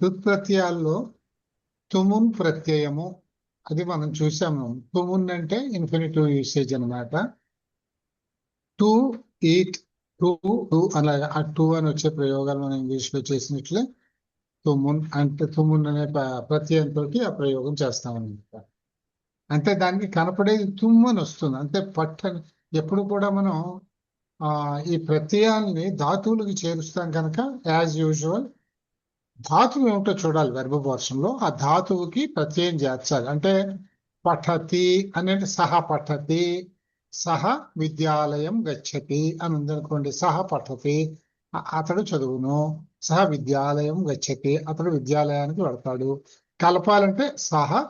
తుత్ప్రత్యయాల్లో తుమున్ ప్రత్యయము అది మనం చూసాము. తుమున్ అంటే ఇన్ఫినిటివ్ యూసేజ్ అన్నమాట. టు ఈట్, టు టు అలా ఆ టు అని వచ్చే ప్రయోగాలు మనం ఇంగ్లీష్ లో చేసినట్లే తుమున్ అంటే తుమున్ అనే ప్రత్యయంతో ఆ ప్రయోగం చేస్తామన్నమాట. అంటే దానికి కనపడేది తుమ్ అని వస్తుంది. అంటే పట్టని ఎప్పుడు కూడా మనం ఈ ప్రత్యయాల్ని ధాతువులకి చేరుస్తాం కనుక యాజ్ యూజువల్ ధాతువు ఏమిటో చూడాలి. వెర్బ్ పోర్షన్లో ఆ ధాతువుకి ప్రత్యయం చేర్చాలి. అంటే పఠతి అనేది సహ పఠతి, సహ విద్యాలయం గచ్చతి అని ఉందనుకోండి. సహ పఠతి అతడు చదువును, సహ విద్యాలయం గచ్చతి అతడు విద్యాలయానికి వెళ్తాడు. కలపాలంటే సహ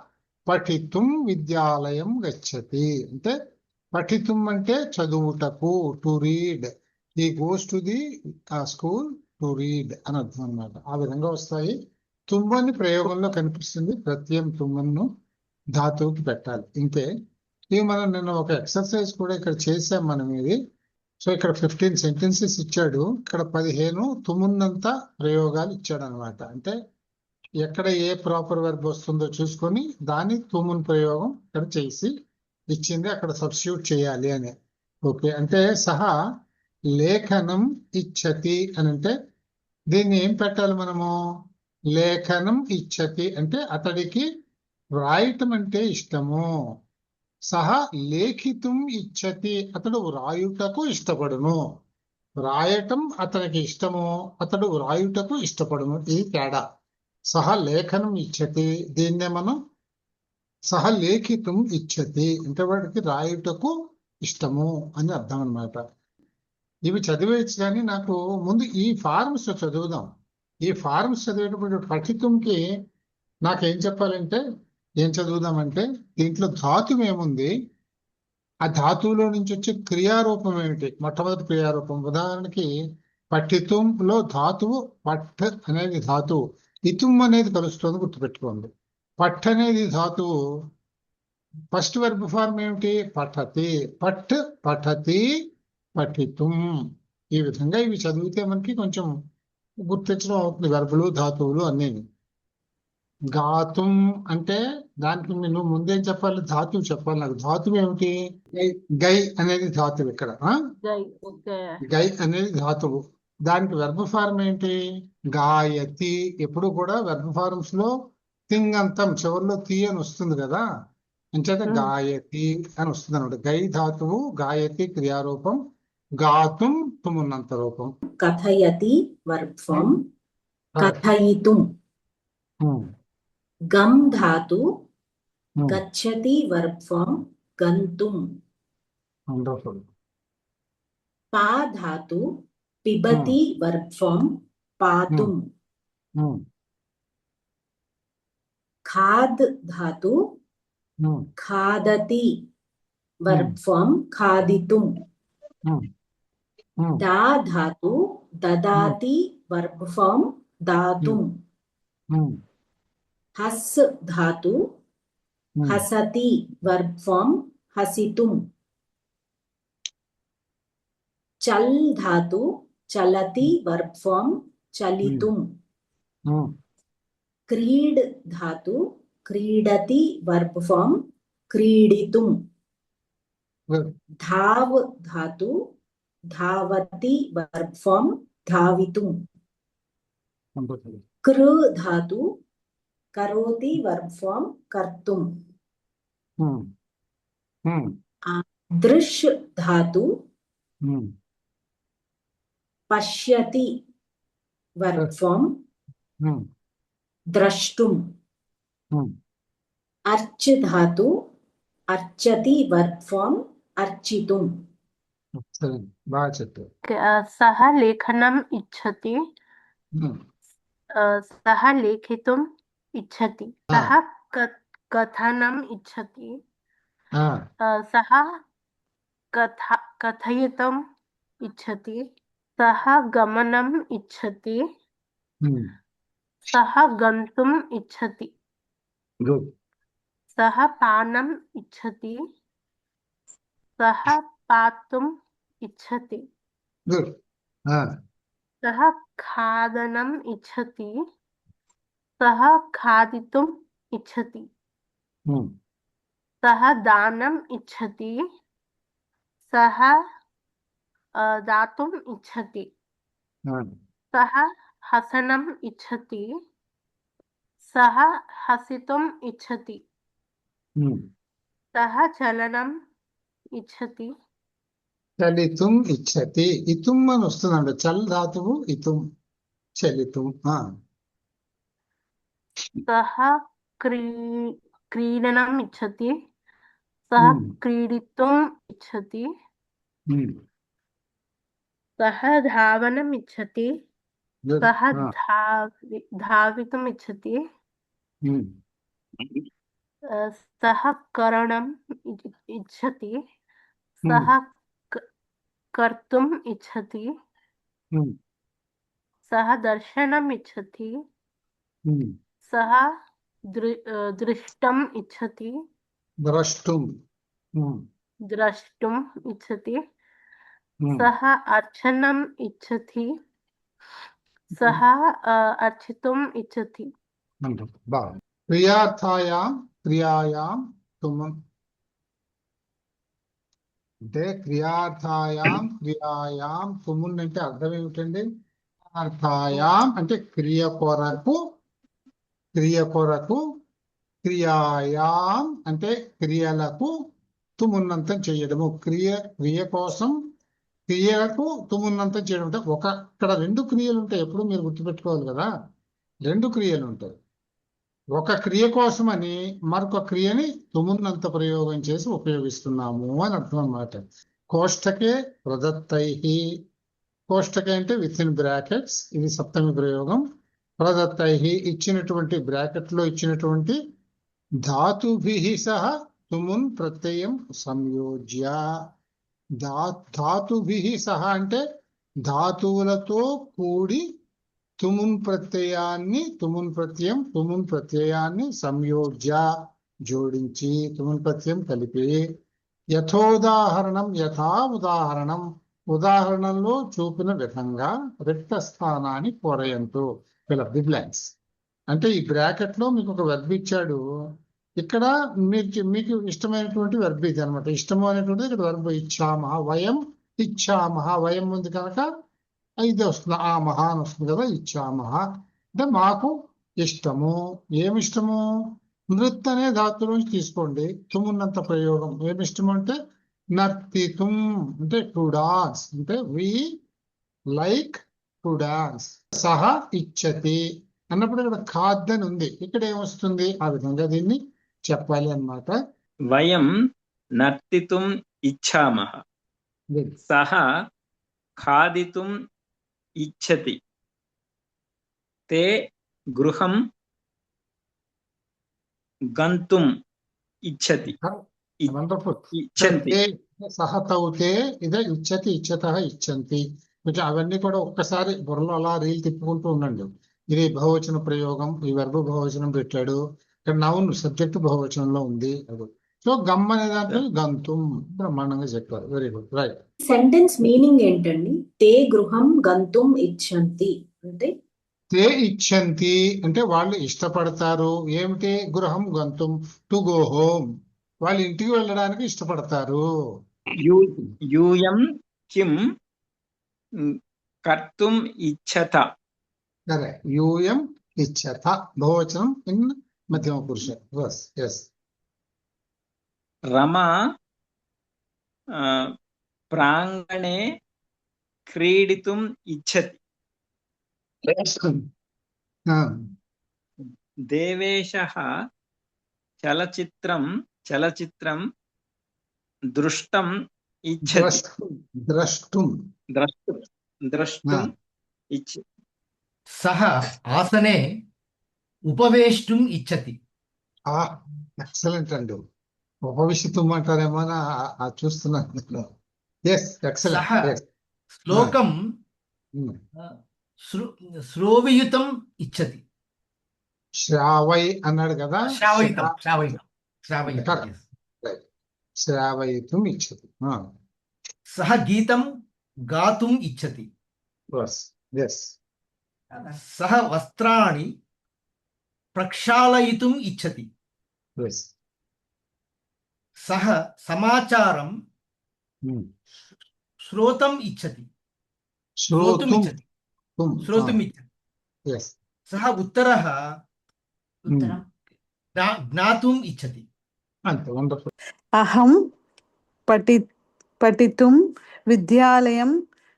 పఠితుం విద్యాలయం గచ్చతి అంటే పఠితుం అంటే చదువుటకు, to read. He goes to the school to read అని అర్థం అనమాట. ఆ విధంగా వస్తాయి. తుమ్మని ప్రయోగంలో కనిపిస్తుంది. ప్రత్యయం తుమ్మను ధాతువుకి పెట్టాలి. ఇంతే. ఇవి మనం నిన్న ఒక ఎక్సర్సైజ్ కూడా ఇక్కడ చేసాం మనం ఇది. సో ఇక్కడ 15 సెంటెన్సెస్ ఇచ్చాడు. ఇక్కడ 15 తుమున్నంతా ప్రయోగాలు ఇచ్చాడు అనమాట. అంటే ఎక్కడ ఏ ప్రాపర్ వెర్బ్ వస్తుందో చూసుకొని దాని తుమున్ ప్రయోగం ఇక్కడ చేసి ఇచ్చింది అక్కడ సబ్స్టిట్యూట్ చేయాలి అని. ఓకే. అంటే సహా లేఖనం ఇచ్చతి అని అంటే దీన్ని ఏం పెట్టాలి మనము? లేఖనం ఇచ్చతి అంటే అతడికి వ్రాయటం అంటే ఇష్టము. సహా లేఖితం ఇచ్చతి అతడు వ్రాయుటకు ఇష్టపడును. వ్రాయటం అతనికి ఇష్టము, అతడు వ్రాయుటకు ఇష్టపడును. ఇది తేడా. సహ లేఖనం ఇచ్చతి దీన్నే మనం సహ లేఖితం ఇచ్చతి అంటే వాడికి రాయుటకు ఇష్టము అని అర్థం అన్నమాట. ఇవి చదివేయచ్చు కానీ నాకు ముందు ఈ ఫార్మ్స్ చదువుదాం. ఈ ఫార్మ్స్ చదివేటప్పుడు పఠితంకి నాకేం చెప్పాలంటే ఏం చదువుదామంటే దీంట్లో ధాతువు ఏముంది, ఆ ధాతువులో నుంచి వచ్చే క్రియారూపం ఏమిటి. మొట్టమొదటి క్రియారూపం ఉదాహరణకి పఠితంలో ధాతువు పఠ్ అనేది ధాతువు, ఇతుం అనేది కలుస్తుంది గుర్తుపెట్టుకోండి. పఠ్ అనేది ధాతువు. ఫస్ట్ వెర్బ్ ఫార్మ్ ఏమిటి? పఠతి. పఠ్ పఠతి పఠితుం. ఈ విధంగా ఇవి చదివితే మనకి కొంచెం గుర్తించడం అవుతుంది. వెర్బులు ధాతువులు అన్నీ. గాతుం అంటే దానికి నువ్వు ముందేం చెప్పాలి? ధాతువు చెప్పాలి నాకు. ధాతువు ఏమిటి? గై అనేది ధాతువు. ఇక్కడ గై అనేది ధాతువు. దానికి వెర్బ్ ఫార్మ్ ఏంటి? గాయతి. ఎప్పుడు కూడా వెర్బ్ ఫార్మ్స్ లో తింగంతం చివరిలో తీ అని వస్తుంది కదా, అంచేత గాయతి అని వస్తుంది అన్నమాట. గై ధాతువు, గాయతి క్రియారూపం, గాతుం తుమున్నంత రూపం. కథయతి వర్బ్ ఫార్మ్, కథయితుం. గం ధాతు, గచ్చతి వర్బ్ ఫార్మ్, గంతుం. వండర్ఫుల్. పా ధాతు, పిబతి verb form, పాతుం. Khad Dhatu, ఖాదతి verb form, ఖాదితుం. The Dhatu, దదాతి verb form, దాతుం. Has Dhatu, హసతి verb form, హసితుం. చల్ ధాతు, చలతి వర్బ్ ఫార్మ్, చలితుం. క్రీడ్ ధాతు, క్రీడతి వర్బ్ ఫార్మ్, క్రీడితుం. ధావ్ ధాతు, ధావతి వర్బ్ ఫార్మ్, ధావితుం. కృ ధాతు, కరోతి వర్బ్ ఫార్మ్, కర్తుం. దృష్ ధాతు, పశ్యతి వర్బ్ ఫార్మ్, ద్రష్టుం. అర్చ్ ధాతు, అర్చతి వర్బ్ ఫార్మ్, అర్చితుం. బాగా చెప్పారు. సహ లేఖనం ఇచ్చతి, సహ లేఖితుం ఇచ్చతి, సహ కథనం ఇచ్చతి, సహ కథయితుం ఇచ్చతి, సహ గమనం ఇచ్చతి, సహ గంతుం ఇచ్చతి, సహ పానం ఇచ్చతి, సహ పాతుం ఇచ్చతి, సహ ఖాదనం ఇచ్చతి, सः खादितुम् इच्छति सः दानम् इच्छति सः दातुम् इच्छति सः हसनम् इच्छति सः हसितुम् इच्छति सः चलनम् इच्छति చలితుం ఇచ్చతి ఇతుం అని వస్తుందండి. చల్ ధాతువు ఇతుం చలితుం. सः क्रीडनम् इच्छति सः क्रीडितुम् इच्छति सः धावनम् इच्छति सः धावितुम् इच्छति सः करणम् इच्छति सः कर्तुम् इच्छति सः दर्शनम् इच्छति सः दृष्टुम् इच्छति द्रष्टुम् इच्छति सः अर्चनम् इच्छति सः अर्चितुम् इच्छति. క్రియార్థాయాం క్రియాయాం తుమం అంటే క్రియార్థాయాం క్రియాయాం తుమున్ అంటే అర్థం ఏమిటండి? క్రియార్థాయాం అంటే క్రియ కొరకు క్రియాయాం అంటే క్రియలకు తుమున్నంతం చేయడము. క్రియ కోసం క్రియలకు తుమున్నంతం చేయడం అంటే ఇక్కడ రెండు క్రియలు ఉంటాయి. ఎప్పుడు మీరు గుర్తుపెట్టుకోవాలి కదా, రెండు క్రియలు ఉంటాయి. ఒక క్రియ కోసమని మరొక క్రియని తుమున్నంత ప్రయోగం చేసి ఉపయోగిస్తున్నాము అని అర్థం అన్నమాట. కోష్టకే ప్రదత్తై, కోష్టకే అంటే విత్ ఇన్ బ్రాకెట్స్, ఇది సప్తమి ప్రయోగం. ప్రదత్తై ఇచ్చినటువంటి బ్రాకెట్ లో ఇచ్చినటువంటి ధాతుభిః సహ తుమున్ ప్రత్యయం సంయోజ్య. ధాతుభిః సహ అంటే ధాతువులతో కూడి తుమున్ ప్రత్యయాన్ని సంయోజ్య జోడించి తుమున్ ప్రత్యయం కలిపి యథోదాహరణం యథా ఉదాహరణం ఉదాహరణంలో చూపిన విధంగా రిక్త స్థానాన్ని పూరయంతు ఫిల్ అప్ ది బ్లాంక్స్. అంటే ఈ బ్రాకెట్ లో మీకు ఒక వెర్బ్ ఇచ్చాడు. ఇక్కడ మీకు ఇష్టమైనటువంటి వెర్బ్ ఇది అనమాట. ఇష్టము అనేటువంటిది ఇక్కడ వెర్బ్ ఇచ్చామహ, వయం ఇచ్చామహ, వయం ఉంది కనుక ఇది వస్తుంది, ఆ మహా అని వస్తుంది కదా, ఇచ్చామహ అంటే మాకు ఇష్టము. ఏమిష్టము? నృత్ అనే ధాతు నుంచి తీసుకోండి. తుమున్నంత ప్రయోగం. ఏమిష్టము అంటే నర్తితుం అంటే టు డాన్స్, అంటే వి లైక్ టు డాన్స్. సహ ఇచ్చతి అన్నప్పుడు ఇక్కడ ఖాద్ అని ఉంది, ఇక్కడ ఏమొస్తుంది? ఆ విధంగా దీన్ని చెప్పాలి అన్నమాట. వయం నర్తితుం ఇచ్చామః సహ ఖాదితుం ఇచ్చతి తే గృహం గంతుం ఇచ్చతి ఇచ్చంతి. సహ తౌతే ఇదే ఇచ్చతి ఇచ్చతః ఇచ్చంతి. కొంచెం అవన్నీ కూడా ఒక్కసారి బుర్రలో అలా రీల్ తిప్పుకుంటూ ఉండండి. ఇది బహువచన ప్రయోగం, ఈ వెర్బ్ బహువచనం పెట్టాడు, ఇక్కడ నౌన్ సబ్జెక్ట్ బహువచనంలో ఉంది. సో గమ్ అనే దాంట్లో గంతుం బ్రహ్మాండంగా చెప్పారు. Very good, right. Sentence meaning ఏంటండి? తే గృహం గంతుం ఇచ్చంతి అంటే తే ఇచ్చంతి అంటే వాళ్ళు ఇష్టపడతారు. ఏమిటి? గృహం గంతుం టు గో హోమ్, వాళ్ళు ఇంటికి వెళ్ళడానికి ఇష్టపడతారు. యూయం కిం కర్తుం ఇచ్చత. సరే, యూయం ఇచ్చత బహువచనం ఇన్ మధ్యమ పురుష. ఎస్. రమా ప్రాంగణే క్రీడితుం ఇచ్చతి. దేవేశః చలచిత్రం దృష్టం ఇచ్చతి. ద్రష్టుం ఇచ్చతి. సహ ఆసనే ఉపవేష్టుం ఇచ్చతి. ఎక్సలెంట్ అండి. ఉపవిశితం అంటారేమో చూస్తున్నాను. Yes, excellent. శ్లోకం శ్రోవయుతం ఇచ్చతి. శ్రావై అన్నాడు కదా, శ్రావయితం శ్రావయితుం ఇచ్చతి. సహ గీతం గాతుం ఇచ్చతి. ఎస్. సహ వస్త్రాణి प्रक्षालयितुम् इच्छति Yes. सः समाचारं श्रोतुम् इच्छति श्रोतुम् श्रोतुम् इच्छति Yes. सः उत्तरः उत्तरं ज्ञातुम् इच्छति అంతే వండర్ఫుల్. అహం పఠితుం విద్యాలయం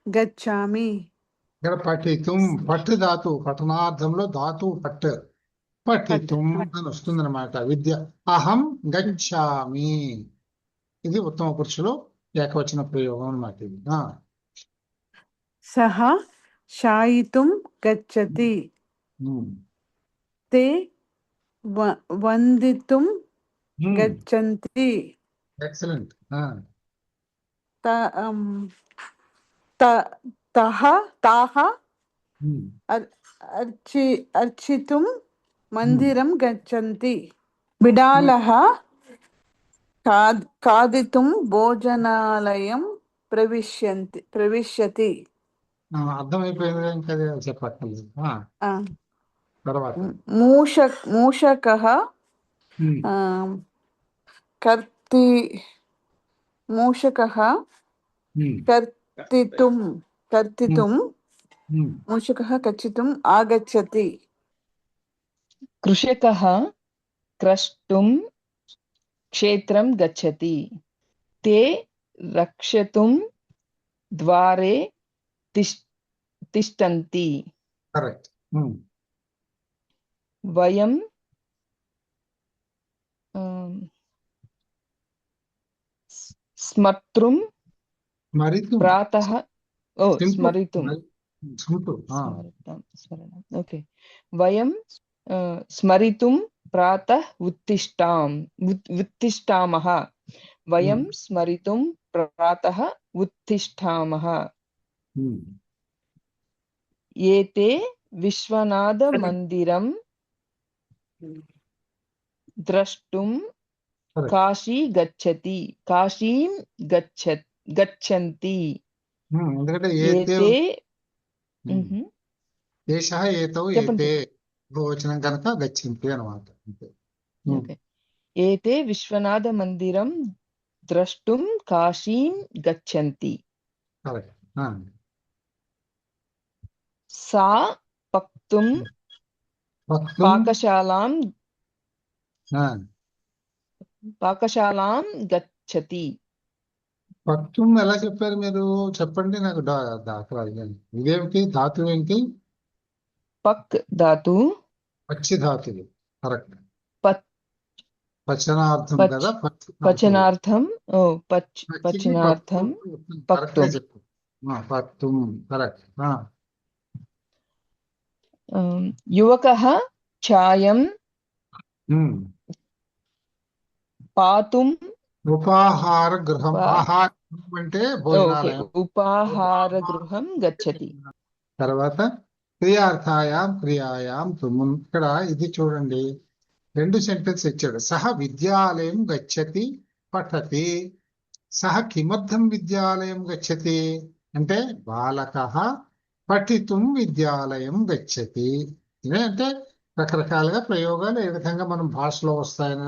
గచ్చామి. ఇక్కడ పఠితుం పట్టు ధాతు పఠనార్థంలో ధాతు పట్టు పఠితుం అని వస్తుంది అనమాట. విద్య అహం గచ్చామి ఇది ఉత్తమ పురుషులు ఏకవచన ప్రయోగం అన్నమాట ఇది. సహ శాయితుం గచ్చతి. తే వందితుం గచ్చంతి. ఎక్సలెంట్. తాహ అర్చితుం మందిరం గచ్చంతి. బిడాలః ఖాదితుం భోజనాలయం ప్రవిశ్యతి. అర్థమైపోయింది ఇంకా చెప్పక్కర్లేదు. తర్వాత మూషకః కర్తితుం మూషకः కర్తితుం ఆగచ్చతి. కృషకः క్రష్టुं క్షేత్రం గచ్చతి. తే రక్షతుం ద్వారే తిష్టంతి. కరెక్ట్. వయం స్మర్తుం ప్రాతః స్మరితుం ఓకే వయం స్మరితుం ప్రాతః ఉత్తిష్టామః. వయం స్మరితుం ప్రాతః ఉత్తిష్టామః. ఏతే విశ్వనాథ మందిరం ద్రష్టుం కాశీం గచ్చంతి. ఎందుకంటే ఏతే ఏషః ఏతౌ ఏతే బహువచనం కనుక గచ్చంతి అనమాట. ఏతే విశ్వనాథ మందిరం ద్రష్టుం కాశీం గచ్చంతి. సా పక్తుం పాకశాలాం గచ్చతి. పక్తుం ఎలా చెప్పారు మీరు? చెప్పండి నాకు. దాఖలా ఇదేమిటి ధాతు ఏంటి? పక్ ధాతు పచ్చి ధాతులు. కరెక్ట్. పచనార్థం కదా. పచనార్థం పక్తుం. పక్తుం కరెక్ట్. యువకः ఛాయం పాతుం ఉపాహార గృహం. ఆహార అంటే భోజనాలయం. ఉపాహార గృహం గచ్చతి. తర్వాత క్రియాయాం తుమున్. ఇక్కడ ఇది చూడండి, 2 సెంటెన్స్ ఇచ్చాడు. సహ విద్యాలయం గచ్చతి పఠతి. సహ కిమర్థం విద్యాలయం గచ్చతి అంటే బాలకః పఠితుం విద్యాలయం గచ్చతి. ఇదే అంటే రకరకాలుగా ప్రయోగాలు ఏ విధంగా మనం భాషలో వస్తాయని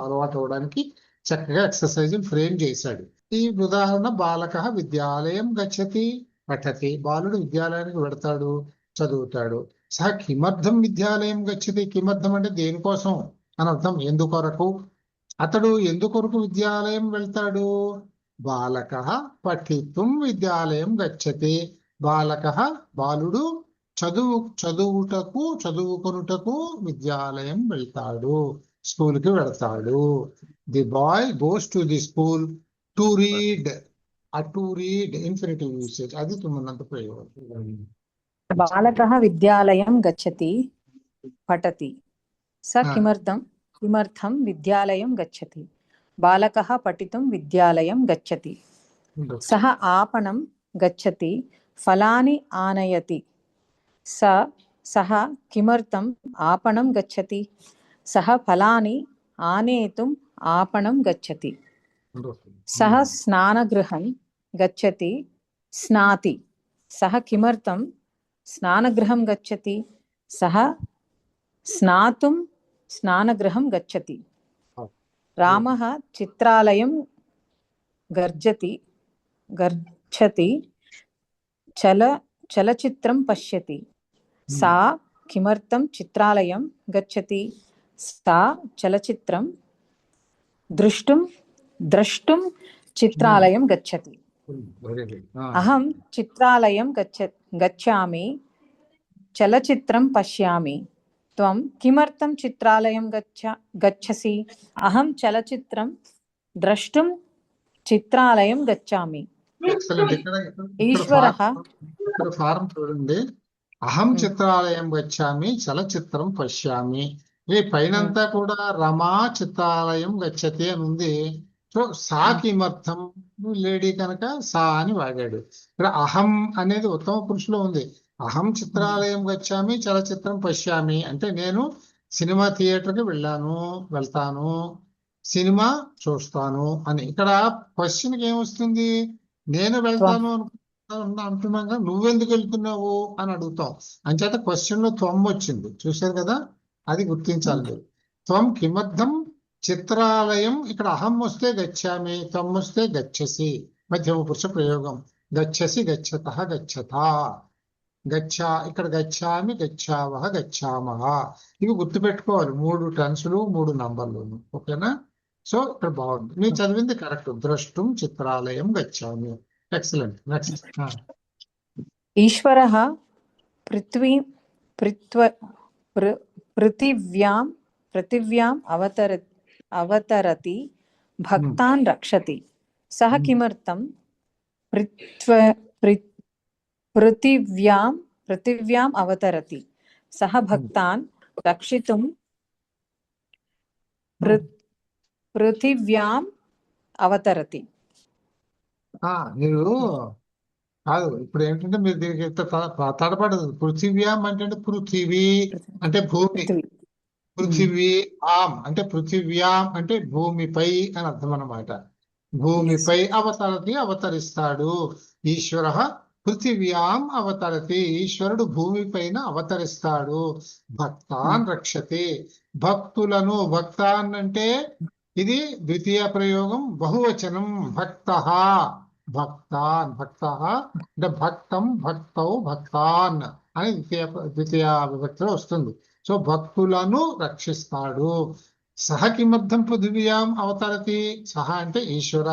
అలవాటు అవడానికి చక్కగా ఎక్సర్సైజ్ ఫ్రేమ్ చేశాడు. ఈ ఉదాహరణ బాలకః విద్యాలయం గచ్చతి పఠతి. బాలుడు విద్యాలయానికి వెడతాడు, చదువుతాడు. సహ కిమర్థం విద్యాలయం గచ్చతి. కిమర్థం అంటే దేనికోసం అని అర్థం. ఎందుకొరకు. అతడు ఎందుకొరకు విద్యాలయం వెళ్తాడు? బాలకః పఠితుం విద్యాలయం గచ్చతి. బాలకః బాలుడు చదువుకొనుటకు విద్యాలయం వెళ్తాడు, స్కూల్కి వెళ్తాడు. The bye goes to the school to read. To read infinitive usage. అది తుమ్మునంత ప్రయోగం. బాలకः విద్యాలయం గచ్చతి పఠతి. స కిమర్థం విద్యాలయం గచ్చతి. బాలకः పఠితుం విద్యాలయం గచ్చతి. సహ आपणं గచ్చతి ఫలాని ఆనయతి. సహ కిమర్థం आपणं గచ్చతి. సహ ఫలాని ఆనేతుం आपणं గచ్చతి. సహ స్నానగృహం గచ్చతి స్నాతి. సహ కిమర్థం స్నానగృహం గచ్చతి. సహ స్నాతుం स्नानगृहं गच्छति रामः चित्रालयं गच्छति चलचित्रं पश्यति सा किमर्थं चित्रालयं गच्छति सा चलचित्रं द्रष्टुं चित्रालयं गच्छति వెరీ గుడ్. अहं चित्रालयं गच्छामि चलचित्रं पश्यामि त्वं किमर्थं चित्रालयं गच्छसि अहं चलचित्रं द्रष्टुं चित्रालयं गच्छाమి ఎక్సలెంట్. ఇక్కడ ఈశ్వరః ఫారం చూడండి. అహం చిత్రాలయం గచ్చామి చలచిత్రం పశ్యామి. ఈ పైనంతా కూడా రమా చిత్రాలయం గచ్చతి అని ఉంది. సో సా కిమర్థం, లేడీ కనుక సా అని వాడాడు. ఇక్కడ అహం అనేది ఉత్తమ పురుషులో ఉంది. అహం చిత్రాలయం గచ్చామి చలచిత్రం పశ్యామి అంటే నేను సినిమా థియేటర్కి వెళ్తాను, సినిమా చూస్తాను అని. ఇక్కడ క్వశ్చన్కి ఏమొస్తుంది? నేను వెళ్తాను అంటున్నాగా నువ్వెందుకు వెళ్తున్నావు అని అడుగుతాం. అంచేత క్వశ్చన్ లో త్వం వచ్చింది, చూశారు కదా, అది గుర్తించాలి మీరు. త్వం కిమర్థం చిత్రాలయం, ఇక్కడ అహం వస్తే గచ్చామి, త్వం వస్తే గచ్చసి, మధ్యమ పురుష ప్రయోగం. గచ్చసి, గచ్చతః, గచ్చతా, గచ్చా, ఇక్కడ గచ్చామి, గచ్చావహ, గచ్చామహ. ఇవి గుర్తుపెట్టుకోవాలి, 3 టెన్సులు 3 నంబర్లు. ఓకేనా? సో ఇక్కడ బాగుంది, మీరు చదివింది కరెక్ట్. ద్రష్టుం చిత్రాలయం గచ్చామి. ఎక్సలెంట్. నెక్స్ట్. ఈశ్వరः పృథివ్యాం అవతరతి భక్తాన్ రక్షతి సః కిమర్థం పృథివ్యాం అవతరతి సః భక్తాన్ రక్షితుం పృథివ్యాం అవతరతి. మీరు కాదు, ఇప్పుడు ఏంటంటే మీరు దీనికి తడపడదు. పృథివ్యాం అంటే పృథివీ అంటే భూమి, పృథివీ ఆం అంటే పృథివ్యాం అంటే భూమిపై అని అర్థం అన్నమాట. భూమిపై అవతరతి, అవతరిస్తాడు. ఈశ్వర పృథివ్యాం అవతరతి, ఈశ్వరుడు భూమిపైన అవతరిస్తాడు. భక్తాన్ రక్షతి, భక్తులను. భక్తాన్ అంటే ఇది ద్వితీయ ప్రయోగం, బహువచనం. భక్తః, భక్తాన్, భక్తః అంటే భక్తం, భక్తౌ, భక్తాన్ అని ద్వితీయ విభక్తిలో వస్తుంది. సో భక్తులను రక్షిస్తాడు. సహ కిమర్థం పృథివ్యాం అవతరతి, సహ అంటే ఈశ్వర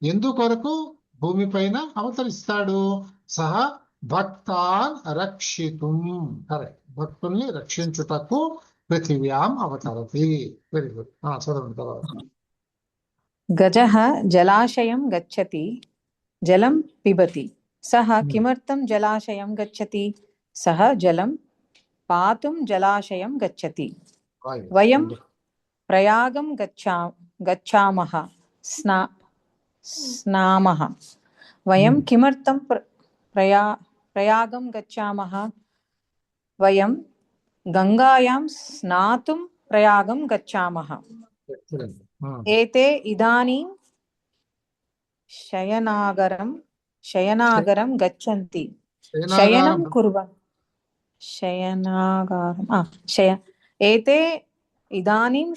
ఎందుకొరకు భూమిపైన అవతరిస్తాడు. సహ భక్తాన్ రక్షితుం, కరెక్ట్, భక్తుల్ని రక్షించుటకు పృథివ్యాం అవతరతి. Very good. చదవండి తర్వాత. గజః జలాశయం గచ్చతి జలం పిబతి సః కిమర్థం జలాశయం గచ్చతి సః జలం పాతుం జలాశయం గచ్చతి. వయం ప్రయాగం గచ్చామః స్నామః వయం కిమర్థం ప్రయాగం గచ్చామః వయం గంగాయాం స్నాతుం ప్రయాగం గచ్చామః. ఏతే ఇదానీం శయనాగరం గచ్చంతి శయనం కుర్వన్ ఏతే ఇదానీం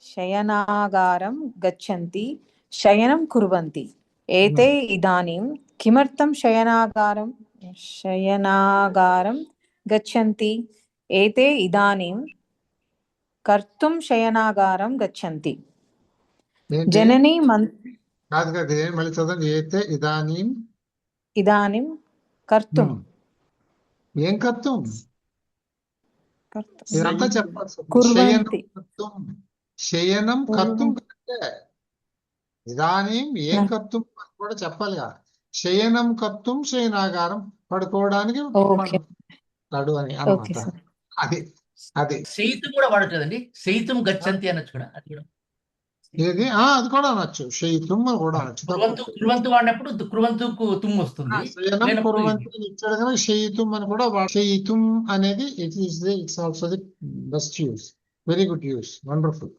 శయనాగారం గచ్చంతి శయనం కుర్వంతి. ఏతే ఇదానీం కిమర్థం శయనాగారం గచ్చంతి ఏతే ఇదానీం కర్తుం శయనాగారం గచ్చంతి. జననీ కాదు కదా, మళ్ళీ చదవండి. ఏతే ఇదానీం కర్తుం. ఏం కర్తుం? ఇదంతా చెప్పాల్సి. కుర్వంతి. శయనం కర్తుం కంటే ఇదానీం ఏం కర్తుం కూడా చెప్పాలిగా. శయనం కర్తుం శయనాగారం, పడుకోవడానికి పడు అని అన్నమాట. అది శయితం కూడా వాడచ్చు కదండి, శయితం గచ్చంతి అనొచ్చు కూడా. అది కూడా ఏది అది కూడా అనొచ్చు, శయితుం అని కూడా అనొచ్చు. కుర్వంతు వాడినప్పుడు కుర్వంతుకు తుమ్ వస్తుంది. శయనం కుర్వంతి ఇచ్చాడు కదా, శయితుం అని కూడా. శయితుం అనేది it's also the best use. Very good use, wonderful.